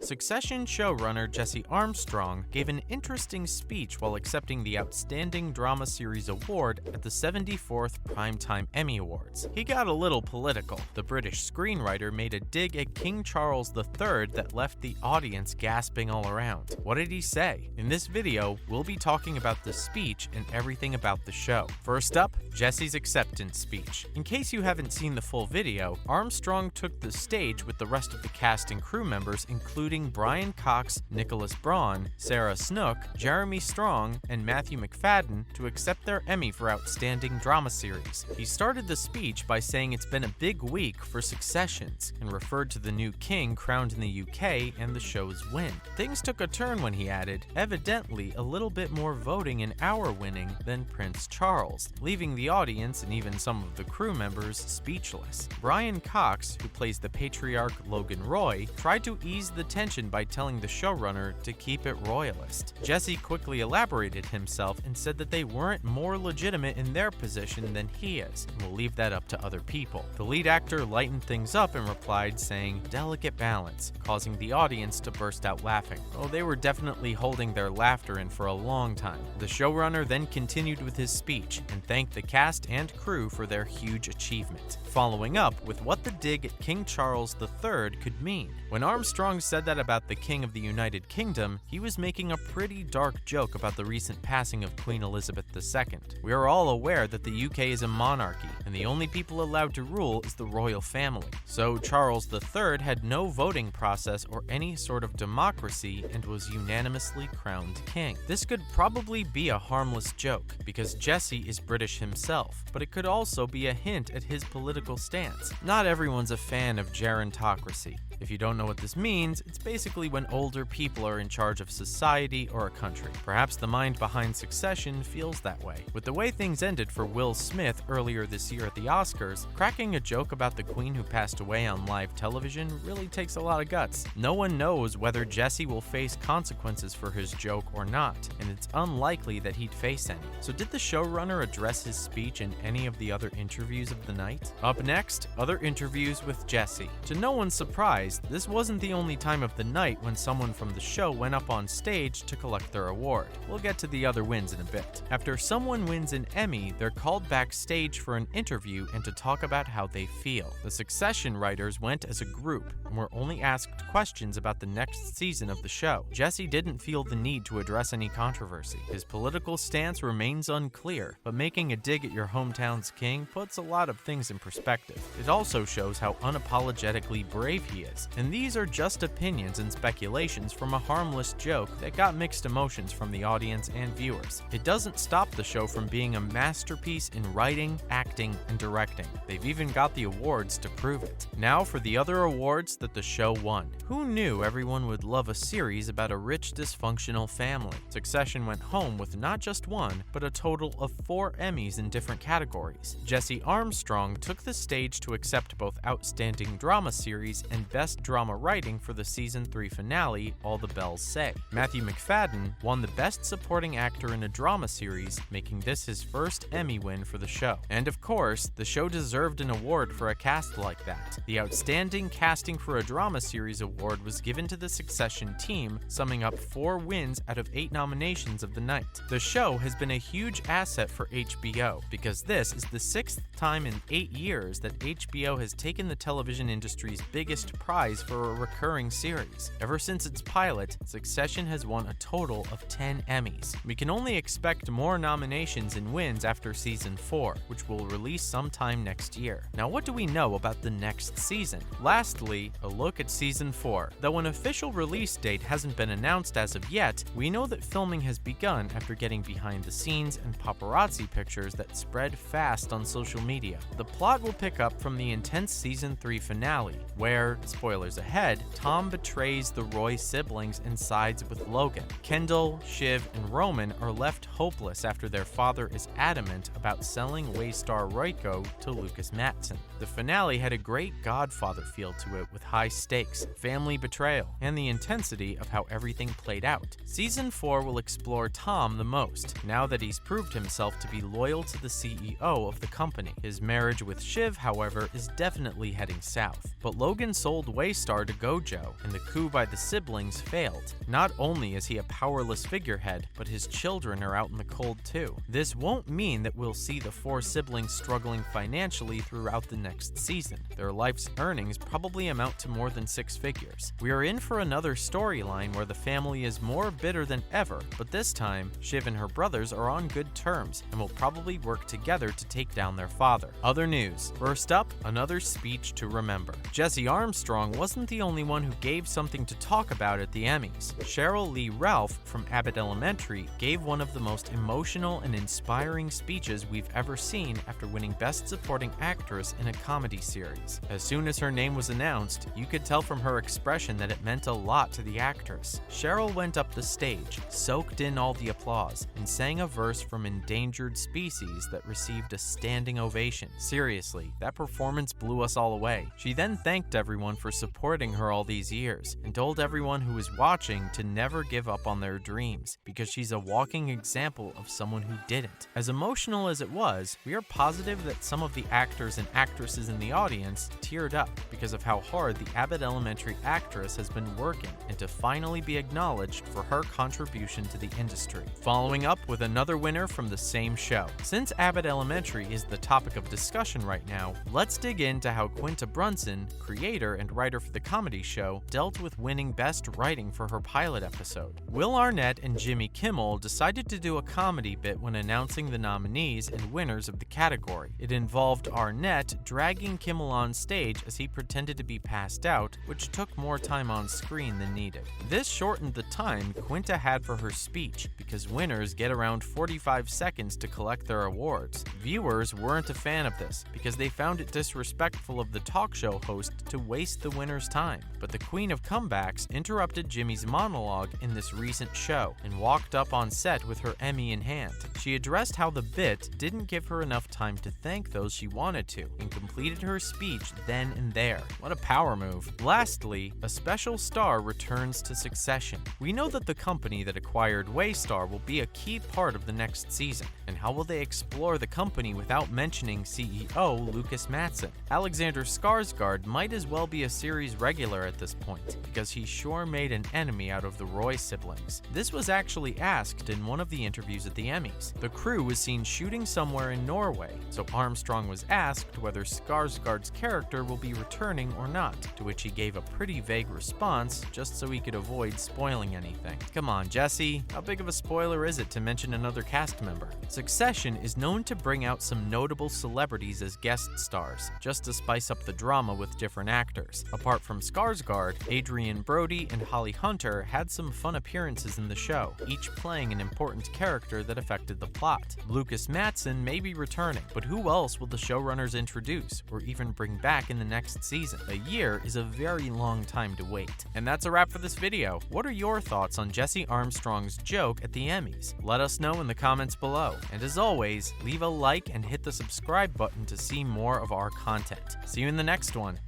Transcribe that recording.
Succession showrunner Jesse Armstrong gave an interesting speech while accepting the Outstanding Drama Series Award at the 74th Primetime Emmy Awards. He got a little political. The British screenwriter made a dig at King Charles III that left the audience gasping all around. What did he say? In this video, we'll be talking about the speech and everything about the show. First up, Jesse's acceptance speech. In case you haven't seen the full video, Armstrong took the stage with the rest of the cast and crew members, including Brian Cox, Nicholas Braun, Sarah Snook, Jeremy Strong, and Matthew McFadden, to accept their Emmy for Outstanding Drama Series. He started the speech by saying it's been a big week for Successions, and referred to the new king crowned in the UK and the show's win. Things took a turn when he added, evidently a little bit more voting in our winning than Prince Charles, leaving the audience and even some of the crew members speechless. Brian Cox, who plays the patriarch Logan Roy, tried to ease the tension by telling the showrunner to keep it royalist. Jesse quickly elaborated himself and said that they weren't more legitimate in their position than he is, and will leave that up to other people. The lead actor lightened things up and replied saying, "Delicate balance," causing the audience to burst out laughing. Oh, they were definitely holding their laughter in for a long time. The showrunner then continued with his speech and thanked the cast and crew for their huge achievement, following up with what the dig at King Charles III could mean. When Armstrong said that about the King of the United Kingdom, he was making a pretty dark joke about the recent passing of Queen Elizabeth II. We are all aware that the UK is a monarchy, and the only people allowed to rule is the royal family. So Charles III had no voting process or any sort of democracy and was unanimously crowned king. This could probably be a harmless joke, because Jesse is British himself, but it could also be a hint at his political stance. Not everyone's a fan of gerontocracy. If you don't know what this means, it's basically when older people are in charge of society or a country. Perhaps the mind behind Succession feels that way. With the way things ended for Will Smith earlier this year at the Oscars, cracking a joke about the queen who passed away on live television really takes a lot of guts. No one knows whether Jesse will face consequences for his joke or not, and it's unlikely that he'd face any. So did the showrunner address his speech in any of the other interviews of the night? Up next, other interviews with Jesse. To no one's surprise, this wasn't the only time of the night when someone from the show went up on stage to collect their award. We'll get to the other wins in a bit. After someone wins an Emmy, they're called backstage for an interview and to talk about how they feel. The Succession writers went as a group and were only asked questions about the next season of the show. Jesse didn't feel the need to address any controversy. His political stance remains unclear, but making a dig at your hometown's king puts a lot of things in perspective. It also shows how unapologetically brave he is. And these are just opinions and speculations from a harmless joke that got mixed emotions from the audience and viewers. It doesn't stop the show from being a masterpiece in writing, acting, and directing. They've even got the awards to prove it. Now for the other awards that the show won. Who knew everyone would love a series about a rich, dysfunctional family? Succession went home with not just one, but a total of 4 Emmys in different categories. Jesse Armstrong took the stage to accept both Outstanding Drama Series and Best Drama Writing for the Season 3 finale, All the Bells Say. Matthew McFadden won the Best Supporting Actor in a Drama Series, making this his first Emmy win for the show. And of course, the show deserved an award for a cast like that. The Outstanding Casting for a Drama Series award was given to the Succession team, summing up 4 wins out of 8 nominations of the night. The show has been a huge asset for HBO, because this is the 6th time in 8 years that HBO has taken the television industry's biggest prize for a recurring series. Ever since its pilot, Succession has won a total of 10 Emmys. We can only expect more nominations and wins after Season 4, which will release sometime next year. Now, what do we know about the next season? Lastly, a look at Season 4. Though an official release date hasn't been announced as of yet, we know that filming has begun after getting behind the scenes and paparazzi pictures that spread fast on social media. The plot will pick up from the intense Season 3 finale, where, spoilers ahead, Tom betrays the Roy siblings and sides with Logan. Kendall, Shiv, and Roman are left hopeless after their father is adamant about selling Waystar Royco to Lucas Matson. The finale had a great Godfather feel to it, with high stakes, family betrayal, and the intensity of how everything played out. Season 4 will explore Tom the most, now that he's proved himself to be loyal to the CEO of the company. His marriage with Shiv, however, is definitely heading south. But Logan sold Waystar to Gojo, and the coup by the siblings failed. Not only is he a powerless figurehead, but his children are out in the cold too. This won't mean that we'll see the 4 siblings struggling financially throughout the next season. Their life's earnings probably amount to more than 6 figures. We are in for another storyline where the family is more bitter than ever, but this time, Shiv and her brothers are on good terms and will probably work together to take down their father. Other news. First up, another speech to remember. Jesse Armstrong wasn't the only one who gave something to talk about at the Emmys. Cheryl Lee Ralph from Abbott Elementary gave one of the most emotional and inspiring speeches we've ever seen after winning Best Supporting Actress in a comedy series. As soon as her name was announced, you could tell from her expression that it meant a lot to the actress. Cheryl went up the stage, soaked in all the applause, and sang a verse from Endangered Species that received a standing ovation. Seriously, that performance blew us all away. She then thanked everyone for supporting her all these years, and told everyone who was watching to never give up on their dreams, because she's a walking example of someone who didn't. As emotional as it was, we are positive that some of the actors and actresses in the audience teared up because of how hard the Abbott Elementary actress has been working, and to finally be acknowledged for her contribution to the industry. Following up with another winner from the same show. Since Abbott Elementary is the topic of discussion right now, let's dig into how Quinta Brunson, creator and writer for the comedy show, dealt with winning Best Writing for her pilot episode. Will Arnett and Jimmy Kimmel decided to do a comedy bit when announcing the nominees and winners of the category. It involved Arnett dragging Kimmel on stage as he pretended to be passed out, which took more time on screen than needed. This shortened the time Quinta had for her speech, because winners get around 45 seconds to collect their awards. Viewers weren't a fan of this, because they found it disrespectful of the talk show host to waste the winner's time. But the Queen of Comebacks interrupted Jimmy's monologue in this recent show, and walked up on set with her Emmy in hand. She addressed how the bit didn't give her enough time to thank those she wanted to, and completed her speech then and there. What a power move. Lastly, a special star returns to Succession. We know that the company that acquired Waystar will be a key part of the next season, and how will they explore the company without mentioning CEO Lucas Matson? Alexander Skarsgård might as well be a series regular at this point, because he sure made an enemy out of the Roy siblings. This was actually asked in one of the interviews at the Emmys. The crew was seen shooting somewhere in Norway, so Armstrong was asked whether Skarsgård's character will be returning or not, to which he gave a pretty vague response just so he could avoid spoiling anything. Come on, Jesse, how big of a spoiler is it to mention another cast member? Succession is known to bring out some notable celebrities as guest stars, just to spice up the drama with different actors. Apart from Skarsgård, Adrian Brody and Holly Hunter had some fun appearances in the show, each playing an important character that affected the plot. Lucas Matson may be returning, but who else will the showrunners introduce, or even bring back in the next season? A year is a very long time to wait. And that's a wrap for this video. What are your thoughts on Jesse Armstrong's joke at the Emmys? Let us know in the comments below. And as always, leave a like and hit the subscribe button to see more of our content. See you in the next one.